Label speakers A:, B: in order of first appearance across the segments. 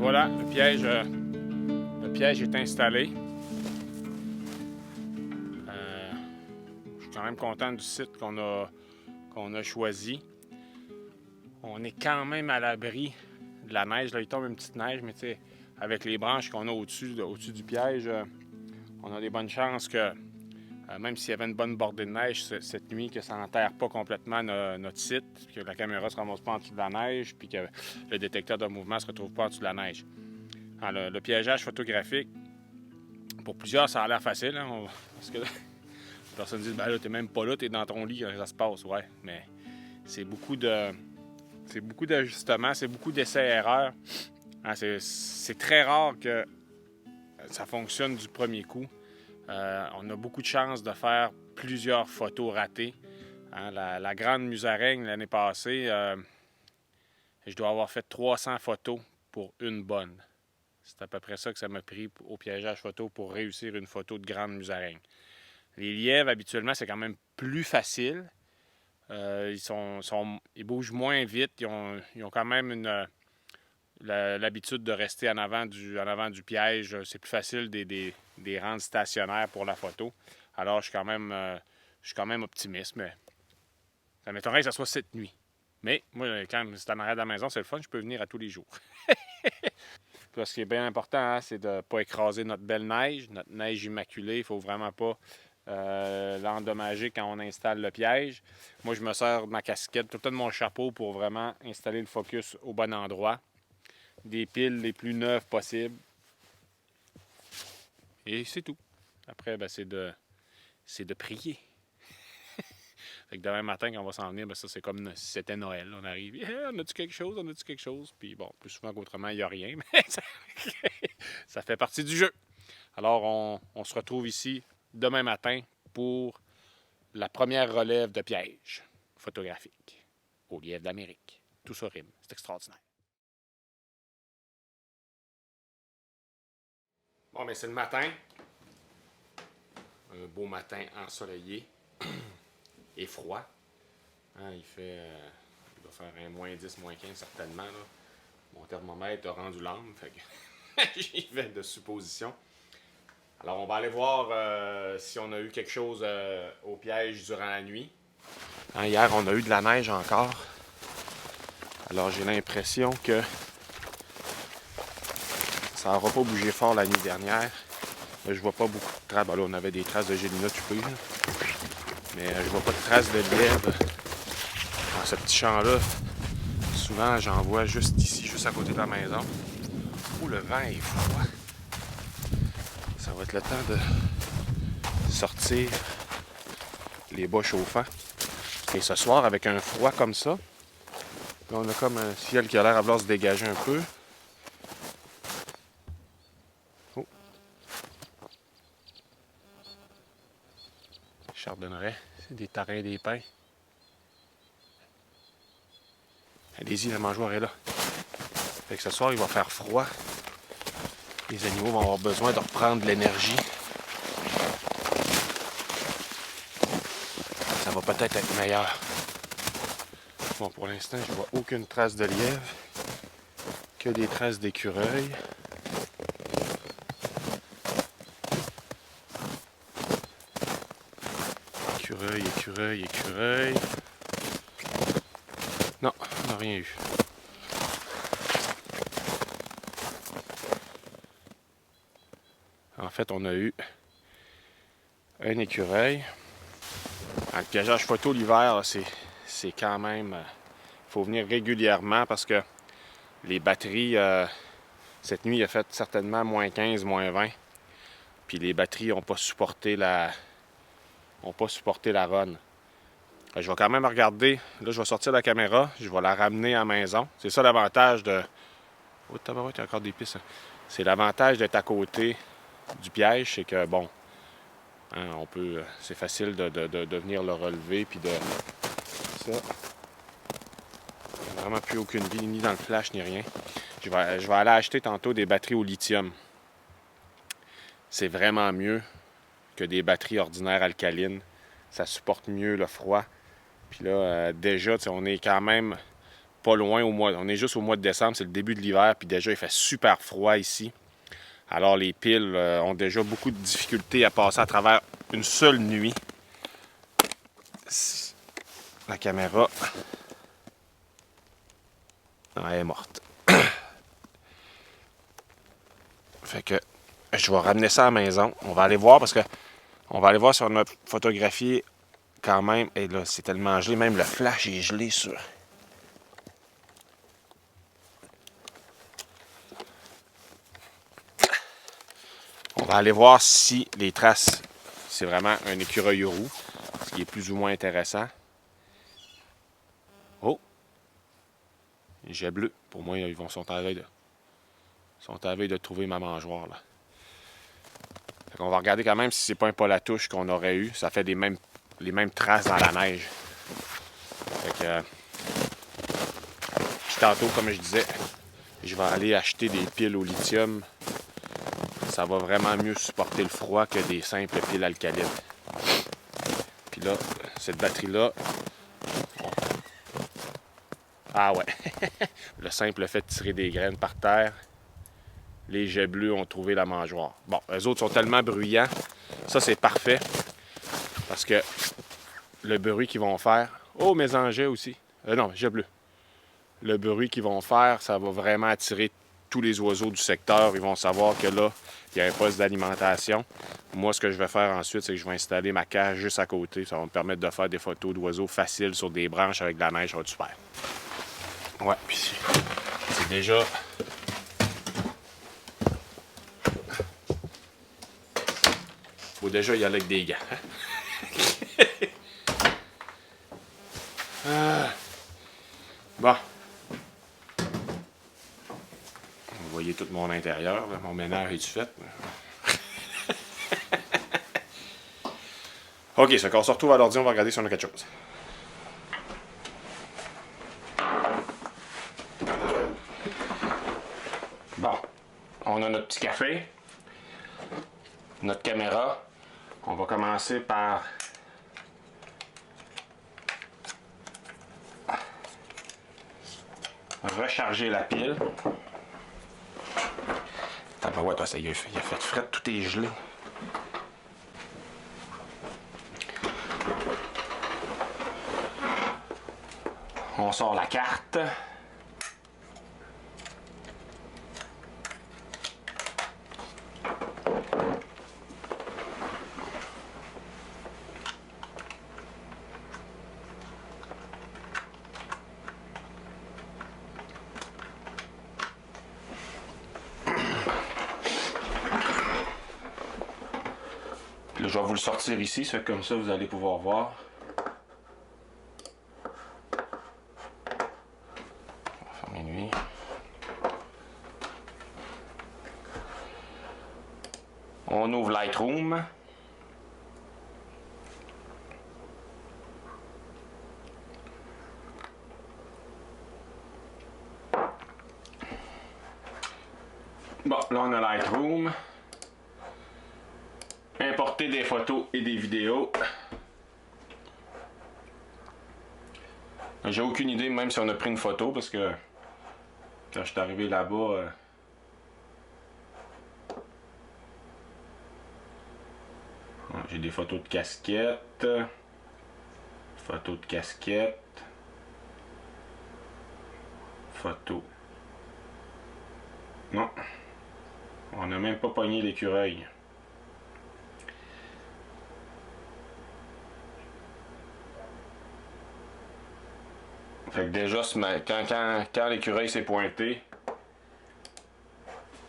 A: voilà, le piège est installé. Je suis quand même content du site qu'on a choisi. On est quand même à l'abri de la neige. Là, il tombe une petite neige, mais tu sais, avec les branches qu'on a au-dessus du piège, on a des bonnes chances que, même s'il y avait une bonne bordée de neige cette nuit, que ça n'enterre pas complètement notre site, que la caméra ne se ramasse pas en dessous de la neige, puis que le détecteur de mouvement ne se retrouve pas en dessous de la neige. Alors, le piégeage photographique, pour plusieurs, ça a l'air facile, hein, parce que la personne dit, ben là, t'es même pas là, t'es dans ton lit quand ça se passe. Ouais, mais c'est beaucoup d'ajustements, c'est beaucoup d'essais-erreurs. Hein, c'est très rare que ça fonctionne du premier coup. On a beaucoup de chances de faire plusieurs photos ratées. Hein, la grande musaraigne l'année passée, je dois avoir fait 300 photos pour une bonne. C'est à peu près ça que ça m'a pris au piégeage photo pour réussir une photo de grande musaraigne. Les lièvres, habituellement, c'est quand même plus facile. Ils bougent moins vite. Ils ont quand même l'habitude de rester en avant du piège. C'est plus facile des rendre stationnaires pour la photo. Alors, je suis quand même optimiste, mais ça m'étonnerait que ça soit cette nuit. Mais moi, quand c'est en arrière de la maison, c'est le fun, je peux venir à tous les jours. Puis, ce qui est bien important, hein, c'est de ne pas écraser notre belle neige, notre neige immaculée. Il ne faut vraiment pas l'endommager quand on installe le piège. Moi, je me sers de ma casquette, tout le temps de mon chapeau pour vraiment installer le focus au bon endroit. Des piles les plus neuves possibles. Et c'est tout. Après, ben, c'est de prier. Fait que demain matin, quand on va s'en venir, ben ça, c'est comme si c'était Noël. On arrive, yeah, on a-tu quelque chose? On a-tu quelque chose? Puis bon, plus souvent qu'autrement, il n'y a rien, mais ça fait partie du jeu. Alors, on se retrouve ici demain matin pour la première relève de piège photographique au lièvre d'Amérique. Tout ça rime. C'est extraordinaire. Bon, mais c'est le matin. Un beau matin ensoleillé et froid. Hein, il doit faire un moins 10, moins 15 certainement. Là. Mon thermomètre a rendu l'âme, fait que j'y vais de supposition. Alors, on va aller voir si on a eu quelque chose au piège durant la nuit. Hein, hier, on a eu de la neige encore. Alors, j'ai l'impression que ça n'aura pas bougé fort la nuit dernière. Je vois pas beaucoup de traces. Ben là, on avait des traces de gélina tupée. Mais je vois pas de traces de lièvre dans ce petit champ-là. Souvent, j'en vois juste ici, juste à côté de la maison. Oh, le vent est froid. Ça va être le temps de sortir les bas chauffants. Et ce soir, avec un froid comme ça, là, on a comme un ciel qui a l'air à vouloir se dégager un peu. Oh. Chardonneret, c'est des tarins des pins. Allez-y, la mangeoire est là. Fait que ce soir, il va faire froid. Les animaux vont avoir besoin de reprendre de l'énergie. Ça va peut-être être meilleur. Bon, pour l'instant, je vois aucune trace de lièvre. Que des traces d'écureuil. Écureuil. Non, on n'a rien eu. En fait, on a eu un écureuil. Le piégeage photo l'hiver, c'est quand même... Il faut venir régulièrement parce que les batteries, cette nuit, il a fait certainement moins 15, moins 20. Puis les batteries n'ont pas supporté la run. Je vais quand même regarder. Là, je vais sortir la caméra. Je vais la ramener à la maison. C'est ça l'avantage de... Oh, tabarouette, il y a encore des pistes. C'est l'avantage d'être à côté du piège, c'est que, bon, hein, c'est facile de venir le relever, puis de... Ça. Il n'y a vraiment plus aucune vie, ni dans le flash, ni rien. Je vais aller acheter tantôt des batteries au lithium. C'est vraiment mieux que des batteries ordinaires alcalines. Ça supporte mieux le froid. Puis là, déjà, on est quand même pas loin on est juste au mois de décembre, c'est le début de l'hiver, puis déjà il fait super froid ici. Alors les piles ont déjà beaucoup de difficultés à passer à travers une seule nuit. La caméra, elle est morte. Fait que je vais ramener ça à la maison. On va aller voir parce que on va aller voir sur notre photographie quand même. Et là, c'est tellement gelé, même le flash est gelé sur. On va aller voir si les traces, c'est vraiment un écureuil roux, ce qui est plus ou moins intéressant. Oh! Les jets bleus. Pour moi, ils sont à la veille de trouver ma mangeoire, là. On va regarder quand même si c'est pas un polatouche qu'on aurait eu. Ça fait les mêmes traces dans la neige. Fait que, puis tantôt, comme je disais, je vais aller acheter des piles au lithium. Ça va vraiment mieux supporter le froid que des simples piles alcalines. Puis là, cette batterie-là... Ah ouais! Le simple fait de tirer des graines par terre, les jets bleus ont trouvé la mangeoire. Bon, eux autres sont tellement bruyants. Ça, c'est parfait. Parce que le bruit qu'ils vont faire... Oh, mes engins aussi. Non, jets bleus. Le bruit qu'ils vont faire, ça va vraiment attirer tous les oiseaux du secteur. Ils vont savoir que là, il y a un poste d'alimentation. Moi, ce que je vais faire ensuite, c'est que je vais installer ma cage juste à côté. Ça va me permettre de faire des photos d'oiseaux faciles sur des branches avec de la neige. Ça va être super. Ouais, puis c'est déjà... Faut déjà y aller avec des gants. Bon. Vous voyez tout mon intérieur. Là. Mon ménage est-tu fait? OK, ça qu'on se retrouve à l'ordi, on va regarder si on a quelque chose. Bon, on a notre petit café, notre caméra. On va commencer par recharger la pile. Ouais, toi, ça y est, il a fait fret, tout est gelé. On sort la carte. Là, je vais vous le sortir ici, ça fait comme ça vous allez pouvoir voir. On va fermer lui. On ouvre Lightroom. Bon, là on a Lightroom. Importer des photos et des vidéos. J'ai aucune idée même si on a pris une photo parce que quand je suis arrivé là-bas, j'ai des photos de casquettes, photos de casquettes, photos. Non, on n'a même pas pogné l'écureuil. Fait que déjà, quand l'écureuil s'est pointé,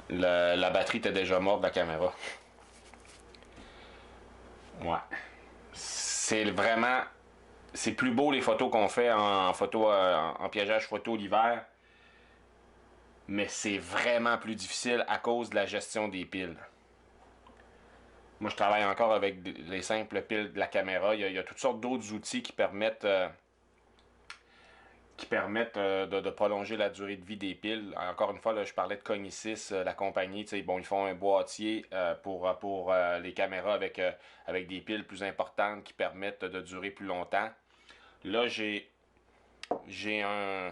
A: la batterie était déjà morte de la caméra. Ouais. C'est vraiment... C'est plus beau les photos qu'on fait en piégeage photo l'hiver. Mais c'est vraiment plus difficile à cause de la gestion des piles. Moi, je travaille encore avec les simples piles de la caméra. Il y a toutes sortes d'autres outils qui permettent... de prolonger la durée de vie des piles. Encore une fois, là, je parlais de Cognisys, la compagnie, bon, ils font un boîtier pour les caméras avec des piles plus importantes qui permettent de durer plus longtemps. Là, j'ai un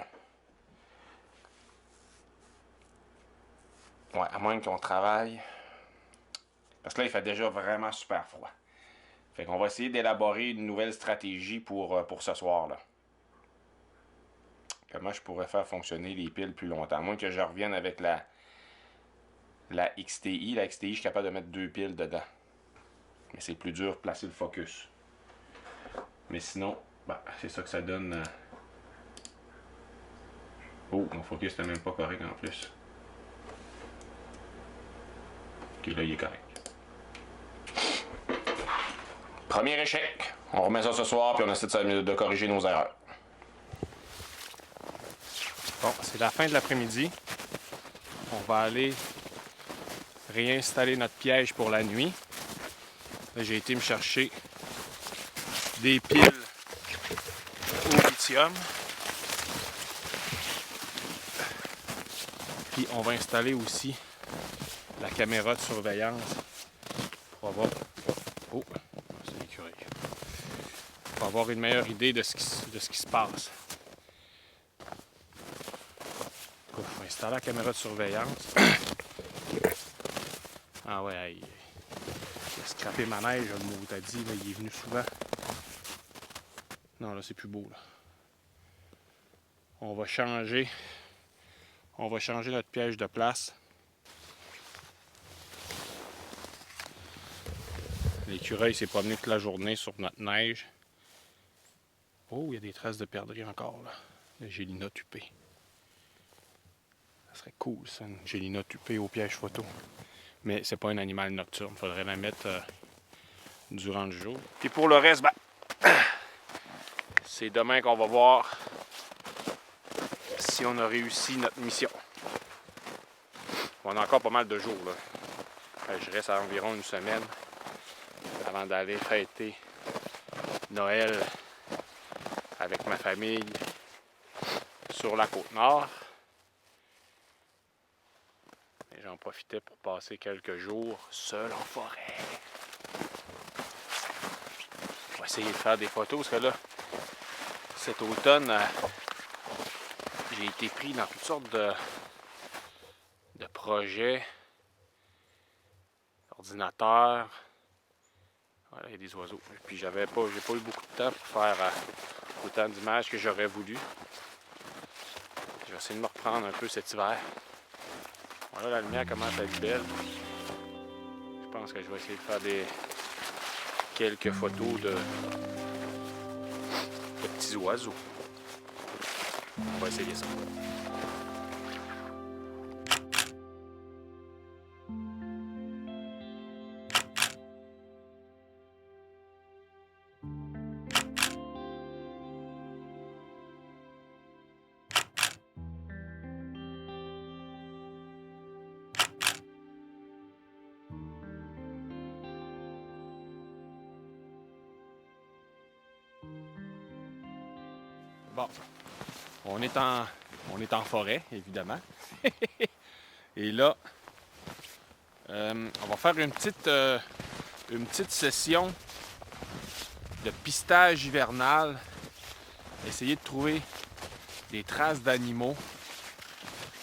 A: Ouais, à moins qu'on travaille. Parce que là, il fait déjà vraiment super froid. Fait qu'on va essayer d'élaborer une nouvelle stratégie pour ce soir-là. Comment je pourrais faire fonctionner les piles plus longtemps. À moins que je revienne avec la XTI. La XTI, je suis capable de mettre 2 piles dedans. Mais c'est plus dur de placer le focus. Mais sinon, ben, c'est ça que ça donne. Oh, mon focus n'était même pas correct en plus. Ok, là, il est correct. Premier échec. On remet ça ce soir, puis on essaie de corriger nos erreurs. Bon, c'est la fin de l'après-midi. On va aller réinstaller notre piège pour la nuit. Là, j'ai été me chercher des piles au lithium. Puis on va installer aussi la caméra de surveillance pour avoir... Oh, c'est l'écureuil. Pour avoir une meilleure idée de ce qui se passe. On va installer la caméra de surveillance. Ah ouais, il a scrappé ma neige, le mot t'as dit, là, il est venu souvent. Non, là, c'est plus beau, là. On va changer notre piège de place. L'écureuil s'est promené toute la journée sur notre neige. Oh, il y a des traces de perdrix encore, là. Le Gélina tupé. Ça serait cool, ça, une Gélina tupé au piège photo. Mais c'est pas un animal nocturne. Il faudrait la mettre durant le jour. Puis pour le reste, ben, c'est demain qu'on va voir si on a réussi notre mission. On a encore pas mal de jours, là. Je reste à environ une semaine avant d'aller fêter Noël avec ma famille sur la Côte-Nord. Et j'en profitais pour passer quelques jours seul en forêt. On va essayer de faire des photos parce que là, cet automne, j'ai été pris dans toutes sortes de projets, ordinateurs. Voilà, il y a des oiseaux. Puis j'ai pas eu beaucoup de temps pour faire autant d'images que j'aurais voulu. Je vais essayer de me reprendre un peu cet hiver. Voilà, la lumière commence à être belle. Je pense que je vais essayer de faire quelques photos de petits oiseaux. On va essayer ça. Bon, on est en forêt, évidemment. Et là, on va faire une petite session de pistage hivernal. Essayer de trouver des traces d'animaux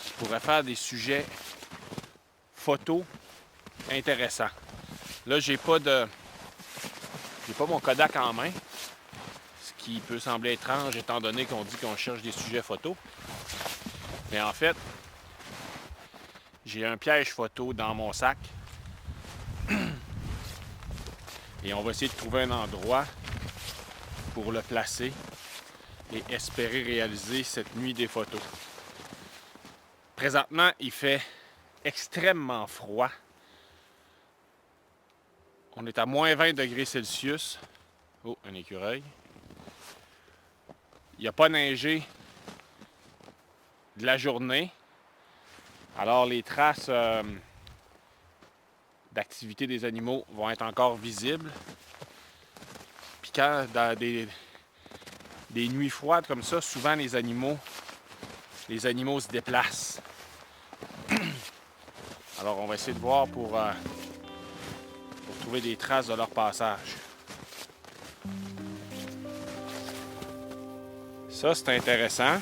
A: qui pourraient faire des sujets photos intéressants. Là, j'ai pas mon Kodak en main. Qui peut sembler étrange étant donné qu'on dit qu'on cherche des sujets photos. Mais en fait, j'ai un piège photo dans mon sac. Et on va essayer de trouver un endroit pour le placer et espérer réaliser cette nuit des photos. Présentement, il fait extrêmement froid. On est à moins 20 degrés Celsius. Oh, un écureuil. Il n'a pas neigé de la journée. Alors les traces d'activité des animaux vont être encore visibles. Puis quand dans des nuits froides comme ça, souvent les animaux se déplacent. Alors on va essayer de voir pour trouver des traces de leur passage. Ça, c'est intéressant.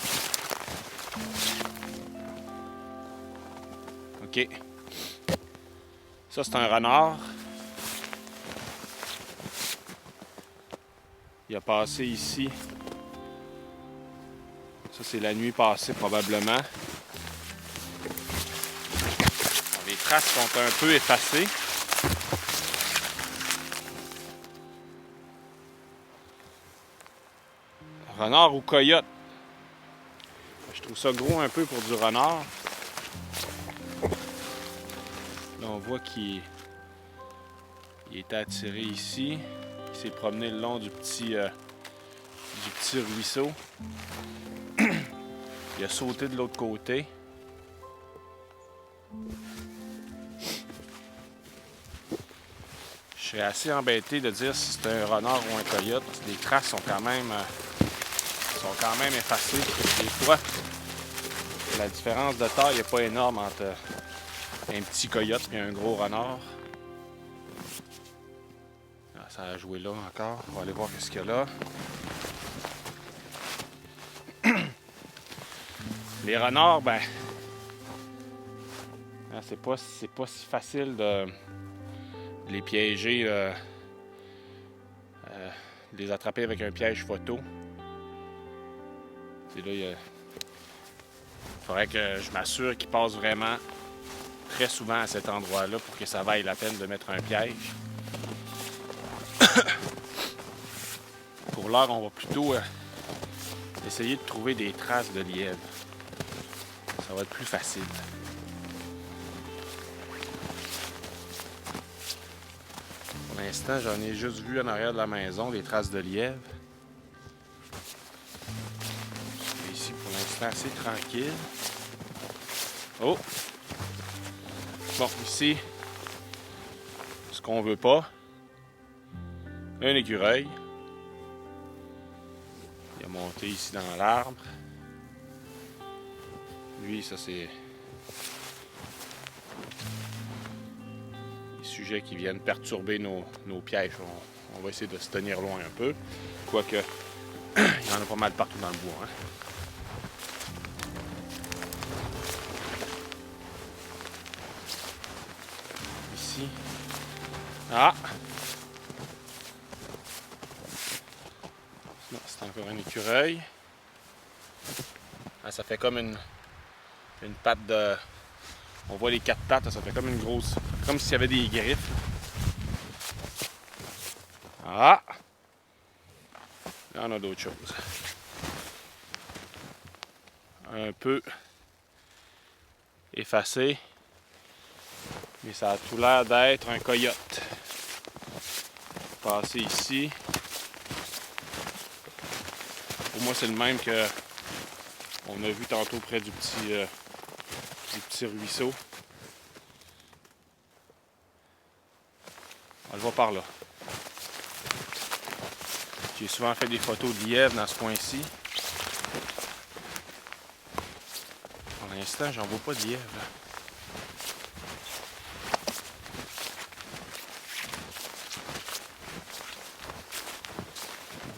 A: OK. Ça, c'est un renard. Il a passé ici. Ça, c'est la nuit passée, probablement. Les traces sont un peu effacées. Renard ou coyote? Je trouve ça gros un peu pour du renard. Là, on voit qu'il était attiré ici. Il s'est promené le long du petit ruisseau. Il a sauté de l'autre côté. Je serais assez embêté de dire si c'est un renard ou un coyote. Les traces sont quand même effacées. Des fois, la différence de taille n'est pas énorme entre un petit coyote et un gros renard. Ah, ça a joué là encore. On va aller voir ce qu'il y a là. Les renards, ben, c'est pas si facile de les piéger, de les attraper avec un piège photo. C'est là, il faudrait que je m'assure qu'ils passent vraiment très souvent à cet endroit-là pour que ça vaille la peine de mettre un piège. Pour l'heure, on va plutôt essayer de trouver des traces de lièvre. Ça va être plus facile. Pour l'instant, j'en ai juste vu en arrière de la maison, des traces de lièvre. Et ici, pour l'instant, c'est tranquille. Oh! Bon, ici, ce qu'on veut pas, un écureuil. Il a monté ici dans l'arbre. Lui, ça c'est des sujets qui viennent perturber nos pièges. On va essayer de se tenir loin un peu. Quoique, il y en a pas mal partout dans le bois. Hein? Ici. Ah! Non, c'est encore un écureuil. Ah, ça fait comme une patte de... On voit les quatre pattes, ça fait comme une grosse... Comme s'il y avait des griffes. Ah! Là, on a d'autres choses. Un peu effacé. Mais ça a tout l'air d'être un coyote. Passer ici. Pour moi, c'est le même que on a vu tantôt près du petit ruisseau. On le voit par là. J'ai souvent fait des photos de lièvres dans ce coin-ci. Pour l'instant, j'en vois pas de lièvre. Là.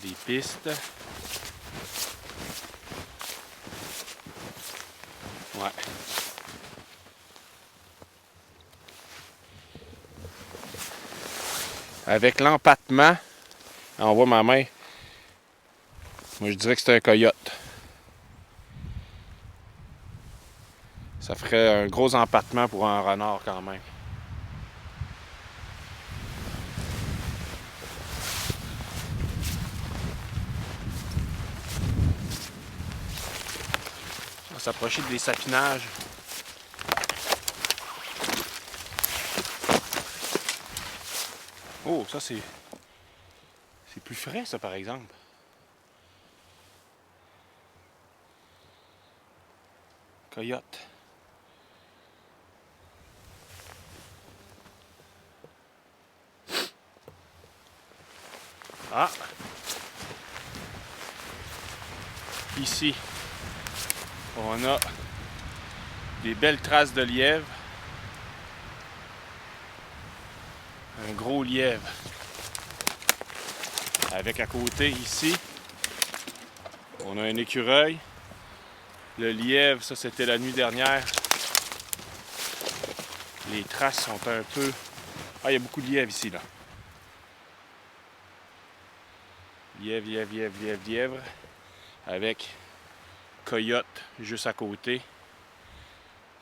A: Des pistes. Ouais. Avec l'empattement, on voit ma main. Moi, je dirais que c'est un coyote. Ça ferait un gros empattement pour un renard quand même. On va s'approcher des sapinages. Oh, ça c'est plus frais ça par exemple. Coyote. Ah! Ici, on a des belles traces de lièvre. Un gros lièvre. Avec à côté ici, on a un écureuil. Le lièvre, ça c'était la nuit dernière. Les traces sont un peu Ah, il y a beaucoup de lièvres ici, là. Lièvre, lièvre, lièvre, lièvre, lièvre. Avec coyote juste à côté.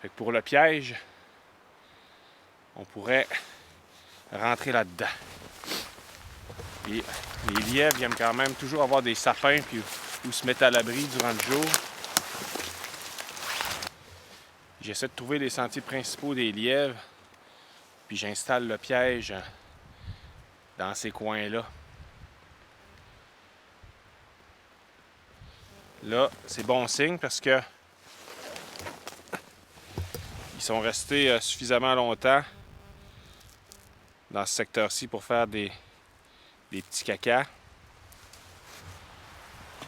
A: Fait que pour le piège, on pourrait rentrer là-dedans. Et les lièvres, ils aiment quand même toujours avoir des sapins puis où se mettre à l'abri durant le jour. J'essaie de trouver les sentiers principaux des lièvres, puis j'installe le piège dans ces coins-là. Là, c'est bon signe parce que ils sont restés suffisamment longtemps dans ce secteur-ci pour faire des petits cacas.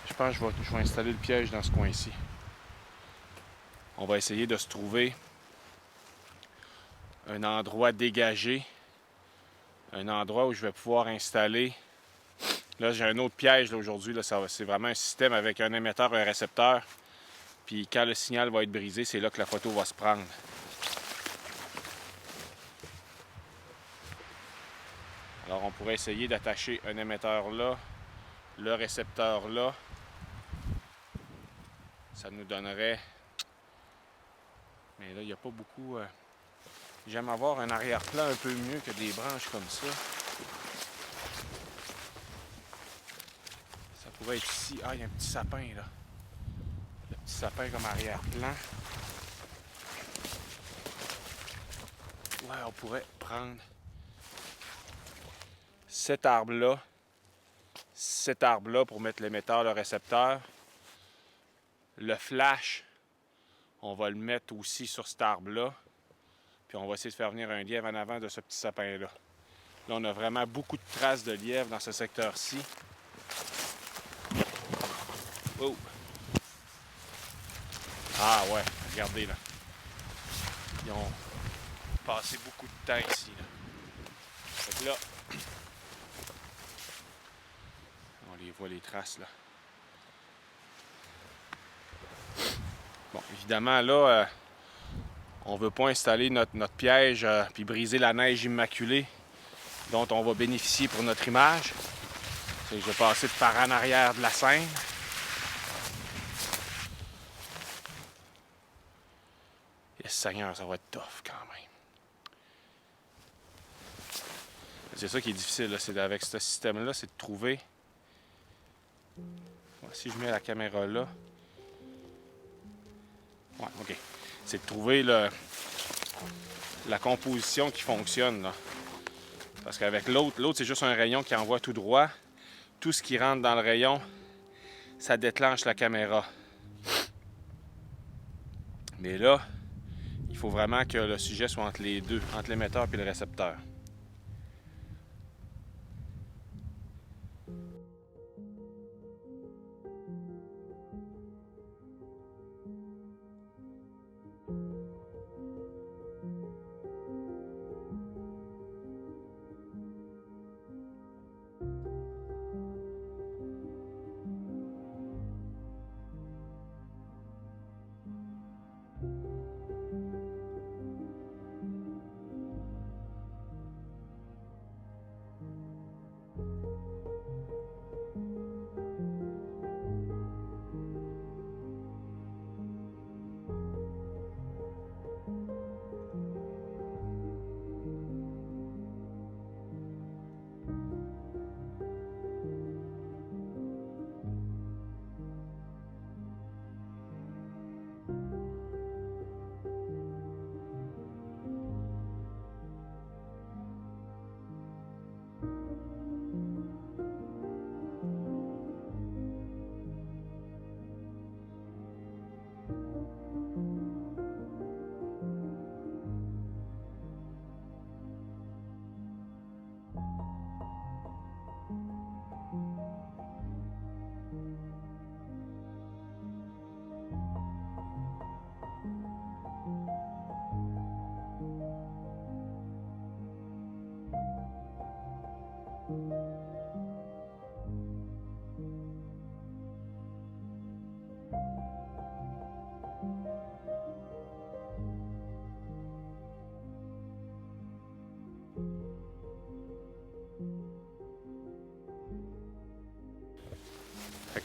A: Je pense que je vais installer le piège dans ce coin-ci. On va essayer de se trouver un endroit dégagé, un endroit où je vais pouvoir installer. Là, j'ai un autre piège aujourd'hui. C'est vraiment un système avec un émetteur et un récepteur. Puis quand le signal va être brisé, c'est là que la photo va se prendre. Alors, on pourrait essayer d'attacher un émetteur là, le récepteur là. Ça nous donnerait... Mais là, il n'y a pas beaucoup... J'aime avoir un arrière-plan un peu mieux que des branches comme ça. Ça pourrait être ici. Ah, il y a un petit sapin là. Le petit sapin comme arrière-plan. Ouais, on pourrait prendre cet arbre-là pour mettre l'émetteur, le récepteur. Le flash, on va le mettre aussi sur cet arbre-là. Puis on va essayer de faire venir un lièvre en avant de ce petit sapin-là. Là, on a vraiment beaucoup de traces de lièvre dans ce secteur-ci. Oh! Ah ouais, regardez là. Ils ont passé beaucoup de temps ici. Là. Fait que là, on les voit les traces là. Bon, évidemment là, on ne veut pas installer notre piège puis briser la neige immaculée dont on va bénéficier pour notre image. Je vais passer par en arrière de la scène. Yes, Seigneur, ça va être tough quand même. C'est ça qui est difficile, là, c'est avec ce système-là, c'est de trouver... Si je mets la caméra là... Ouais, ok. C'est de trouver la composition qui fonctionne, là. Parce qu'avec l'autre, c'est juste un rayon qui envoie tout droit. Tout ce qui rentre dans le rayon, ça déclenche la caméra. Mais là, il faut vraiment que le sujet soit entre les deux, entre l'émetteur et le récepteur.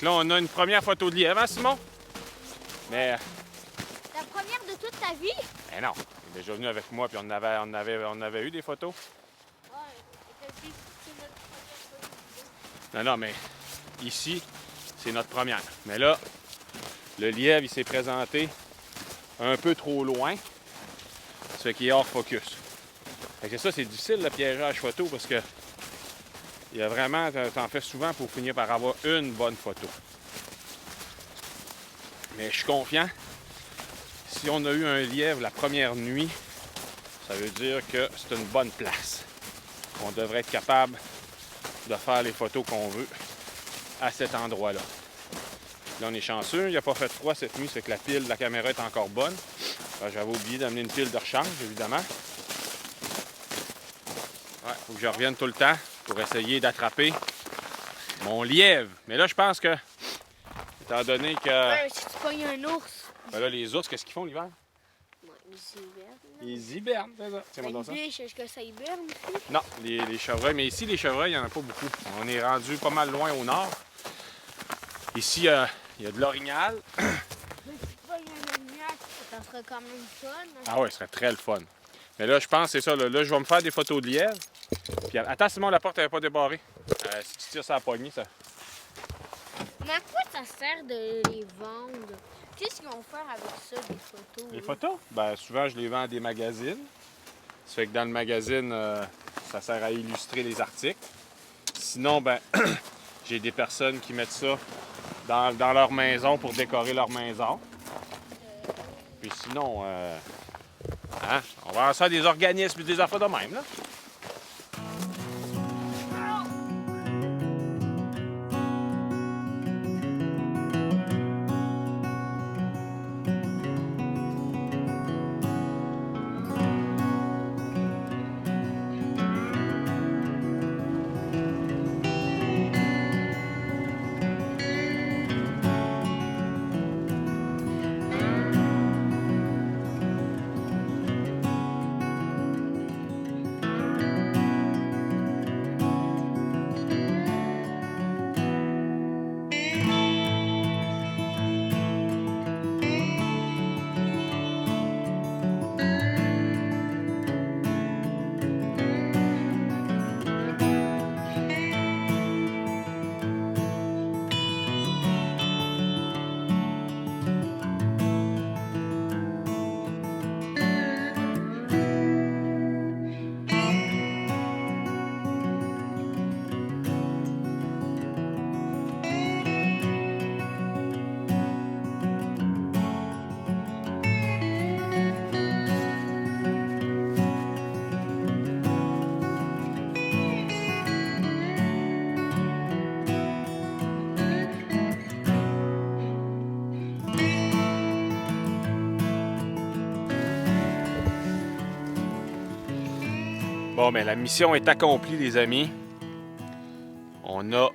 A: que là, on a une première photo de lièvre, hein, Simon? Mais...
B: La première de toute ta vie?
A: Ben non, il est déjà venu avec moi, puis on avait eu des photos.
B: Ouais, c'est notre première photo.
A: Non, non, mais ici, c'est notre première. Mais là, le lièvre, il s'est présenté un peu trop loin, ce qui est hors focus. Fait que ça, c'est difficile le piégeage photo parce que il y a vraiment, t'en fais souvent pour finir par avoir une bonne photo. Mais je suis confiant. Si on a eu un lièvre la première nuit, ça veut dire que c'est une bonne place. On devrait être capable de faire les photos qu'on veut à cet endroit-là. Là, on est chanceux, il n'a pas fait froid cette nuit, c'est que la pile de la caméra est encore bonne. J'avais oublié d'amener une pile de rechange, évidemment. Ouais, faut que je revienne tout le temps pour essayer d'attraper mon lièvre. Mais là, je pense que, étant donné que...
B: Ouais, si tu pognes un ours.
A: Ben là, les ours, qu'est-ce qu'ils font l'hiver?
B: Ouais, ils hibernent.
A: Ils hibernent, c'est ça. Tiens-moi
B: Une
A: donc ça.
B: biche, est-ce que ça hiberne aussi?
A: Non, les chevreuils. Mais ici, les chevreuils, il n'y en a pas beaucoup. On est rendu pas mal loin au nord. Ici, il y a de l'orignal.
B: Mais si tu pognes un orignal, ça serait quand même fun.
A: Ah oui, ce serait très le fun. Mais là, je pense que c'est ça. Là, je vais me faire des photos de lièvre. Puis, attends, Simon, la porte n'avait pas débarré. Si tu tires ça à la poignée, ça...
B: Mais à quoi ça sert de les vendre? Qu'est-ce qu'ils vont faire avec ça, des photos?
A: Les
B: là?
A: photos? Ben, souvent, je les vends à des magazines. Ça fait que dans le magazine, ça sert à illustrer les articles. Sinon, ben, j'ai des personnes qui mettent ça dans leur maison pour décorer leur maison. Puis sinon, hein, on va avoir ça à des organismes et des affaires de même, là. Bon, mais la mission est accomplie, les amis. On a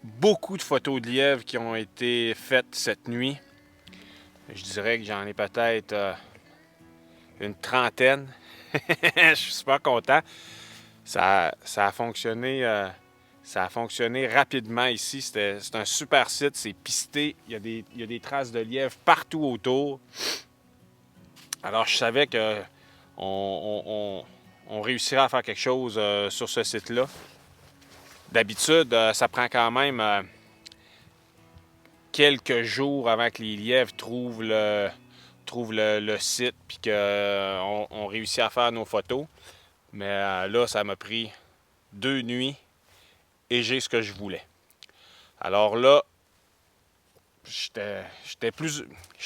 A: beaucoup de photos de lièvres qui ont été faites cette nuit. Je dirais que j'en ai peut-être une trentaine. Je suis super content. Ça a fonctionné rapidement ici. C'est un super site, c'est pisté. Il y a des traces de lièvres partout autour. Alors, je savais que on réussirait à faire quelque chose sur ce site-là. D'habitude, ça prend quand même quelques jours avant que les lièvres trouvent le site puis qu'on réussit à faire nos photos. Mais là, ça m'a pris 2 nuits et j'ai ce que je voulais. Alors là, j'étais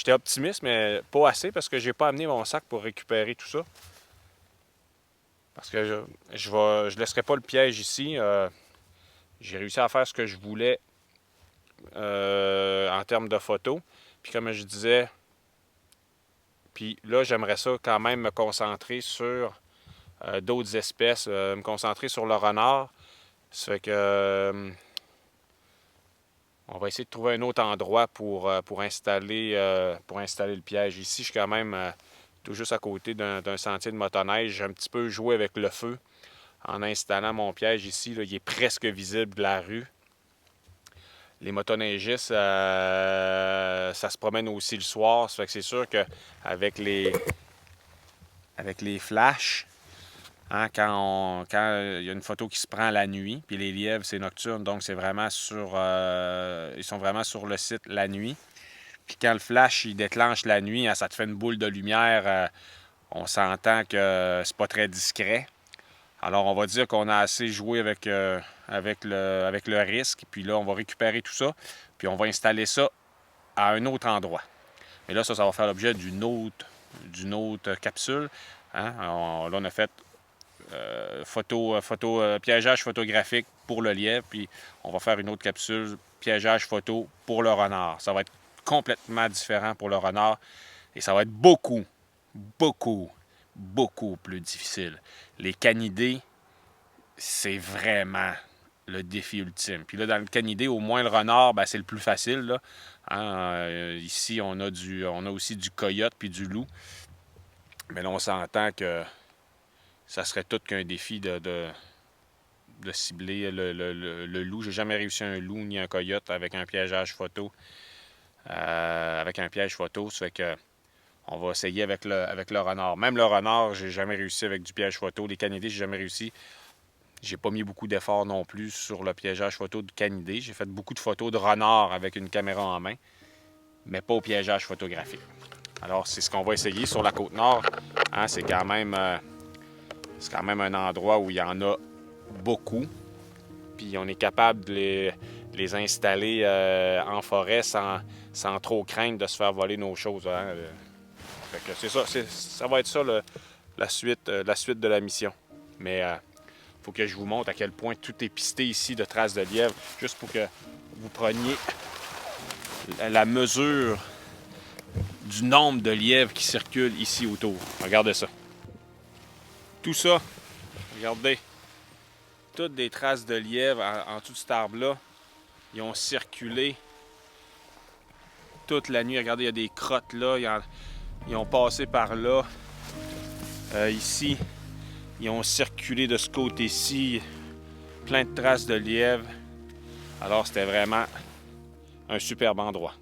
A: optimiste, mais pas assez parce que j'ai pas amené mon sac pour récupérer tout ça. Parce que je laisserai pas le piège ici. J'ai réussi à faire ce que je voulais en termes de photos. Puis comme je disais, puis là, j'aimerais ça quand même me concentrer sur d'autres espèces, me concentrer sur le renard. Ça fait que on va essayer de trouver un autre endroit pour installer le piège. Ici, je suis quand même tout juste à côté d'un sentier de motoneige. J'ai un petit peu joué avec le feu en installant mon piège ici. Là, il est presque visible de la rue. les motoneigistes, ça se promène aussi le soir. Ça fait que c'est sûr qu'avec avec les flashs, hein, quand il y a une photo qui se prend la nuit, puis les lièvres, c'est nocturne, donc c'est vraiment ils sont vraiment sur le site la nuit. Puis quand le flash il déclenche la nuit, hein, ça te fait une boule de lumière. On s'entend que c'est pas très discret. Alors on va dire qu'on a assez joué avec le risque. Puis là, on va récupérer tout ça. Puis on va installer ça à un autre endroit. Mais là, ça va faire l'objet d'une autre capsule. Hein? Là, on a fait piégeage photographique pour le lièvre. Puis on va faire une autre capsule, piégeage photo pour le renard. Ça va être complètement différent pour le renard. Et ça va être beaucoup plus difficile. Les canidés, c'est vraiment le défi ultime. Puis là, dans le canidé, au moins le renard, ben, c'est le plus facile. Là. Hein? Ici, on a aussi du coyote puis du loup. Mais là, on s'entend que ça serait tout qu'un défi de cibler le loup. J'ai jamais réussi un loup ni un coyote avec un piégeage photo. Avec un piège photo, ça fait que on va essayer avec le renard. Même le renard, j'ai jamais réussi avec du piège photo. Les canidés, j'ai jamais réussi. J'ai pas mis beaucoup d'efforts non plus sur le piégeage photo de canidé. J'ai fait beaucoup de photos de renard avec une caméra en main, mais pas au piégeage photographique. Alors, c'est ce qu'on va essayer sur la Côte-Nord. Hein, c'est quand même un endroit où il y en a beaucoup. Puis on est capable de les installer en forêt sans trop craindre de se faire voler nos choses. Hein. Fait que c'est ça, ça va être ça la suite de la mission. Mais il faut que je vous montre à quel point tout est pisté ici de traces de lièvre, juste pour que vous preniez la mesure du nombre de lièvres qui circulent ici autour. Regardez ça. Tout ça, regardez, toutes des traces de lièvre en dessous de cet arbre-là, ils ont circulé toute la nuit. Regardez, il y a des crottes là, ils ont passé par là. Ici, ils ont circulé de ce côté-ci. Plein de traces de lièvre. Alors, c'était vraiment un superbe endroit.